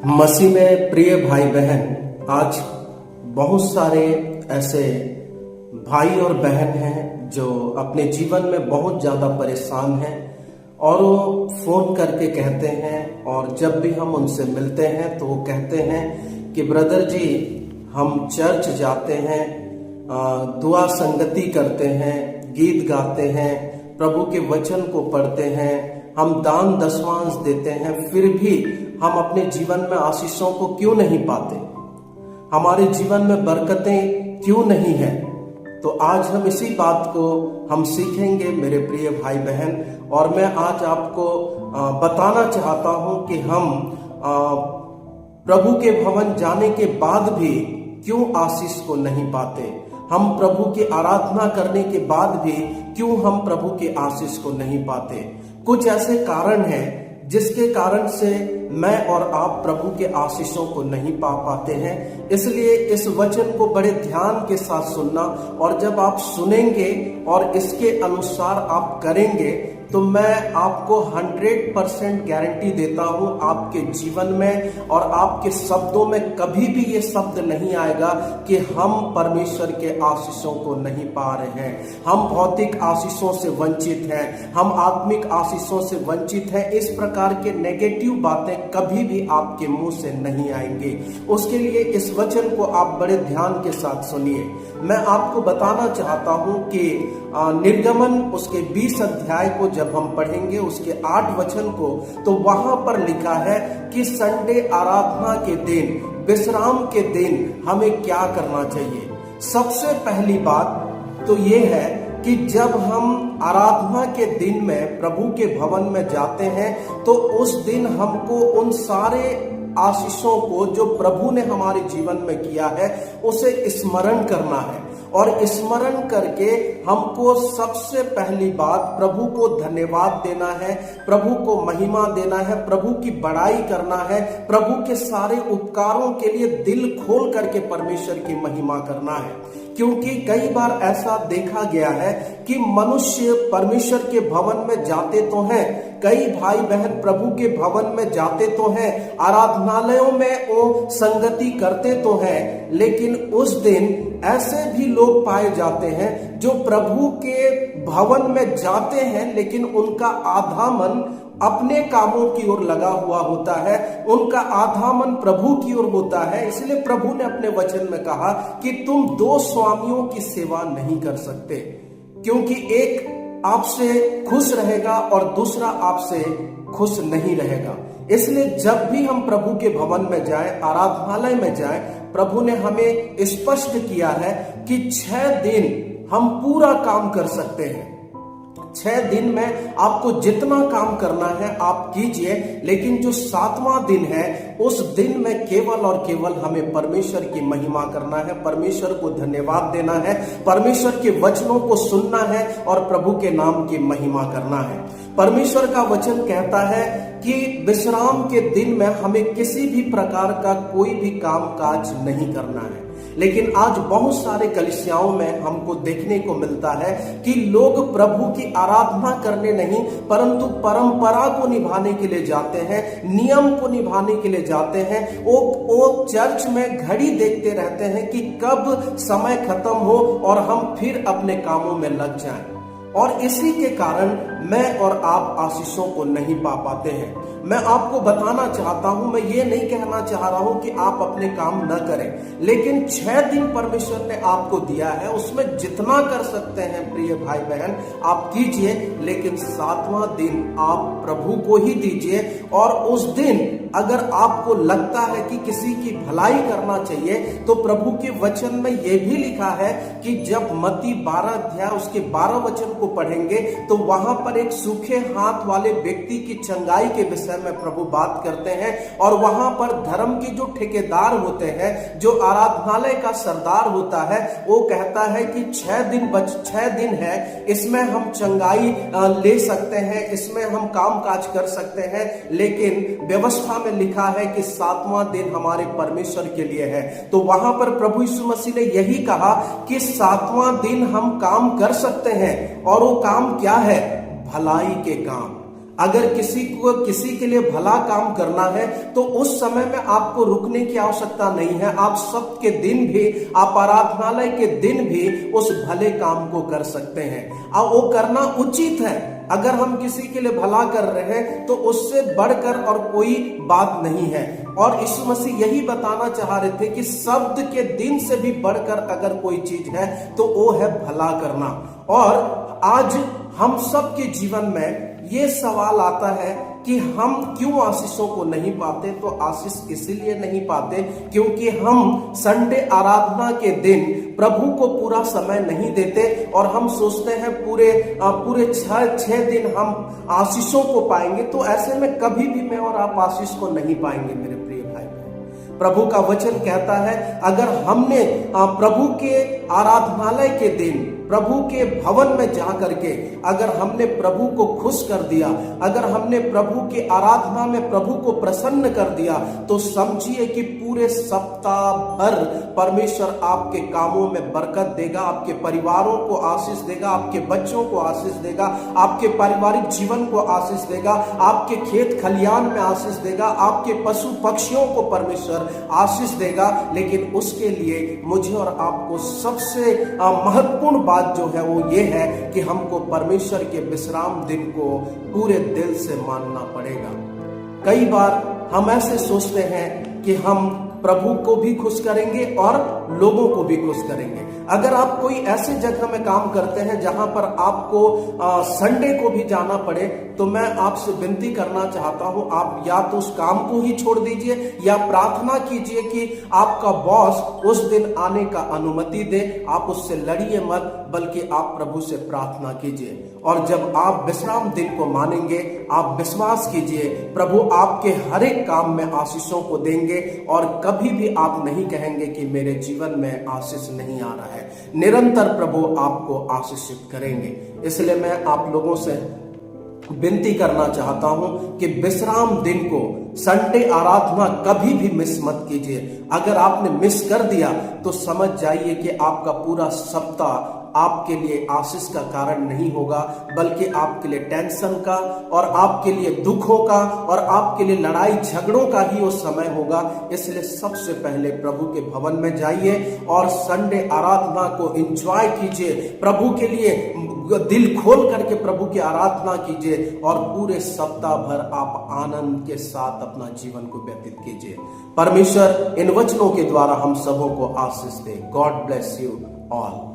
मसीह में प्रिय भाई बहन, आज बहुत सारे ऐसे भाई और बहन हैं जो अपने जीवन में बहुत ज़्यादा परेशान हैं और वो फ़ोन करके कहते हैं, और जब भी हम उनसे मिलते हैं तो वो कहते हैं कि ब्रदर जी, हम चर्च जाते हैं, दुआ संगति करते हैं, गीत गाते हैं, प्रभु के वचन को पढ़ते हैं, हम दान दशमांश देते हैं, फिर भी हम अपने जीवन में आशीषों को क्यों नहीं पाते? हमारे जीवन में बरकतें क्यों नहीं है? तो आज हम इसी बात को हम सीखेंगे मेरे प्रिय भाई बहन। और मैं आज आपको बताना चाहता हूं कि हम प्रभु के भवन जाने के बाद भी क्यों आशीष को नहीं पाते, हम प्रभु की आराधना करने के बाद भी क्यों हम प्रभु के आशीष को नहीं पाते। कुछ ऐसे कारण हैं जिसके कारण से मैं और आप प्रभु के आशीषों को नहीं पा पाते हैं। इसलिए इस वचन को बड़े ध्यान के साथ सुनना, और जब आप सुनेंगे और इसके अनुसार आप करेंगे तो मैं आपको 100% गारंटी देता हूं, आपके जीवन में और आपके शब्दों में कभी भी ये शब्द नहीं आएगा कि हम परमेश्वर के आशीषों को नहीं पा रहे हैं, हम भौतिक आशीषों से वंचित हैं, हम आत्मिक आशीषों से वंचित हैं। इस प्रकार के नेगेटिव बातें कभी भी आपके मुंह से नहीं आएंगे। उसके लिए इस वचन को आप बड़े ध्यान के साथ सुनिए। मैं आपको बताना चाहता हूं कि निर्गमन उसके 20 अध्याय को जब हम पढ़ेंगे, उसके 8 वचन को, तो वहां पर लिखा है कि संडे आराधना के दिन, विश्राम के दिन हमें क्या करना चाहिए। सबसे पहली बात तो ये है कि जब हम आराधना के दिन में प्रभु के भवन में जाते हैं तो उस दिन हमको उन सारे आशीषों को जो प्रभु ने हमारे जीवन में किया है उसे स्मरण करना है। और स्मरण करके हमको सबसे पहली बात प्रभु को धन्यवाद देना है, प्रभु को महिमा देना है, प्रभु की बड़ाई करना है, प्रभु के सारे उपकारों के लिए दिल खोल करके परमेश्वर की महिमा करना है। क्योंकि कई बार ऐसा देखा गया है कि मनुष्य परमेश्वर के भवन में जाते तो हैं, कई भाई बहन प्रभु के भवन में जाते तो हैं, आराधनालयों में वो संगति करते तो हैं, लेकिन उस दिन ऐसे भी लोग पाए जाते हैं जो प्रभु के भवन में जाते हैं लेकिन उनका आधा मन अपने कामों की ओर लगा हुआ होता है, उनका आधा मन प्रभु की ओर होता है। इसलिए प्रभु ने अपने वचन में कहा कि तुम 2 स्वामियों की सेवा नहीं कर सकते, क्योंकि एक आपसे खुश रहेगा और दूसरा आपसे खुश नहीं रहेगा। इसलिए जब भी हम प्रभु के भवन में जाएं, आराधनालय में जाएं, प्रभु ने हमें स्पष्ट किया है कि 6 दिन हम पूरा काम कर सकते हैं। 6 दिन में आपको जितना काम करना है आप कीजिए, लेकिन जो 7वां दिन है उस दिन में केवल और केवल हमें परमेश्वर की महिमा करना है, परमेश्वर को धन्यवाद देना है, परमेश्वर के वचनों को सुनना है और प्रभु के नाम की महिमा करना है। परमेश्वर का वचन कहता है कि विश्राम के दिन में हमें किसी भी प्रकार का कोई भी काम काज नहीं करना है। लेकिन आज बहुत सारे कलीसियाओं में हमको देखने को मिलता है कि लोग प्रभु की आराधना करने नहीं परंतु परंपरा को निभाने के लिए जाते हैं, नियम को निभाने के लिए जाते हैं। वो चर्च में घड़ी देखते रहते हैं कि कब समय खत्म हो और हम फिर अपने कामों में लग जाएं, और इसी के कारण मैं और आप आशीषों को नहीं पा पाते हैं। मैं आपको बताना चाहता हूं, मैं ये नहीं कहना चाह रहा हूं कि आप अपने काम न करें, लेकिन 6 दिन परमेश्वर ने आपको दिया है, उसमें जितना कर सकते हैं प्रिय भाई बहन आप कीजिए, लेकिन 7वां दिन आप प्रभु को ही दीजिए। और उस दिन अगर आपको लगता है कि किसी की भलाई करना चाहिए तो प्रभु के वचन में यह भी लिखा है कि जब मत्ती 12 अध्याय उसके 12 वचन को पढ़ेंगे तो वहां पर एक सूखे हाथ वाले व्यक्ति की चंगाई के विषय में प्रभु बात करते हैं। और वहां पर धर्म के जो ठेकेदार होते हैं, जो आराधनालय का सरदार होता है, वो कहता है कि 6 दिन है, इसमें हम चंगाई ले सकते हैं, इसमें हम काम काज कर सकते हैं, लेकिन व्यवस्था में लिखा है कि 7वां दिन हमारे परमेश्वर के लिए है। तो वहां पर प्रभु यीशु मसीह ने यही कहा कि 7वां दिन हम काम कर सकते हैं, और वो काम क्या है? भलाई के काम। अगर किसी के लिए भला काम करना है तो उस समय में आपको रुकने की आवश्यकता नहीं है। आप सबके दिन भी, आप आराधनालय के दिन भी उस भले काम को कर सकते हैं और वो करना उचित है। अगर हम किसी के लिए भला कर रहे हैं तो उससे बढ़कर और कोई बात नहीं है। और यीशु मसीह यही बताना चाह रहे थे कि शब्द के दिन से भी बढ़कर अगर कोई चीज है तो वो है भला करना। और आज हम सब के जीवन में ये सवाल आता है कि हम क्यों आशीषों को नहीं पाते। तो आशीष इसीलिए नहीं पाते क्योंकि हम संडे आराधना के दिन प्रभु को पूरा समय नहीं देते और हम सोचते हैं पूरे 6 दिन हम आशीषों को पाएंगे। तो ऐसे में कभी भी मैं और आप आशीष को नहीं पाएंगे मेरे प्रिय भाई। प्रभु का वचन कहता है अगर हमने प्रभु के आराधनालय के दिन, प्रभु के भवन में जा करके अगर हमने प्रभु को खुश कर दिया, अगर हमने प्रभु के आराधना में प्रभु को प्रसन्न कर दिया, तो समझिए कि पूरे सप्ताह भर परमेश्वर आपके कामों में बरकत देगा, आपके परिवारों को आशीष देगा, आपके बच्चों को आशीष देगा, आपके पारिवारिक जीवन को आशीष देगा, आपके खेत खलियान में आशीष देगा, आपके पशु पक्षियों को परमेश्वर आशीष देगा। लेकिन उसके लिए मुझे और आपको सबसे महत्वपूर्ण बात जो है वो ये है कि हमको परमेश्वर के विश्राम दिन को पूरे दिल से मानना पड़ेगा। कई बार हम ऐसे सोचते हैं कि हम प्रभु को भी खुश करेंगे और लोगों को भी खुश करेंगे। अगर आप कोई ऐसे जगह में काम करते हैं जहां पर आपको संडे को भी जाना पड़े, तो मैं आपसे विनती करना चाहता हूं, आप या तो उस काम को ही छोड़ दीजिए या प्रार्थना कीजिए कि आपका बॉस उस दिन आने का अनुमति दे। आप उससे लड़िए मत, बल्कि आप प्रभु से प्रार्थना कीजिए। और जब आप विश्राम दिन को मानेंगे, आप विश्वास कीजिए प्रभु आपके हर एक काम में आशीषों को देंगे और कभी भी आप नहीं कहेंगे कि मेरे जीवन में आशीष नहीं आ रहा है। निरंतर प्रभु आपको आशीषित करेंगे। इसलिए मैं आप लोगों से विनती करना चाहता हूं कि विश्राम दिन को, संडे आराधना कभी भी मिस मत कीजिए। अगर आपने मिस कर दिया तो समझ जाइए कि आपका पूरा सप्ताह आपके लिए आशीष का कारण नहीं होगा, बल्कि आपके लिए टेंशन का और आपके लिए दुखों का और आपके लिए लड़ाई झगड़ों का ही वो समय होगा। इसलिए सबसे पहले प्रभु के भवन में जाइए और संडे आराधना को एंजॉय कीजिए। प्रभु के लिए दिल खोल करके प्रभु की आराधना कीजिए और पूरे सप्ताह भर आप आनंद के साथ अपना जीवन को व्यतीत कीजिए। परमेश्वर इन वचनों के द्वारा हम सबों को आशीष दे। God bless you all.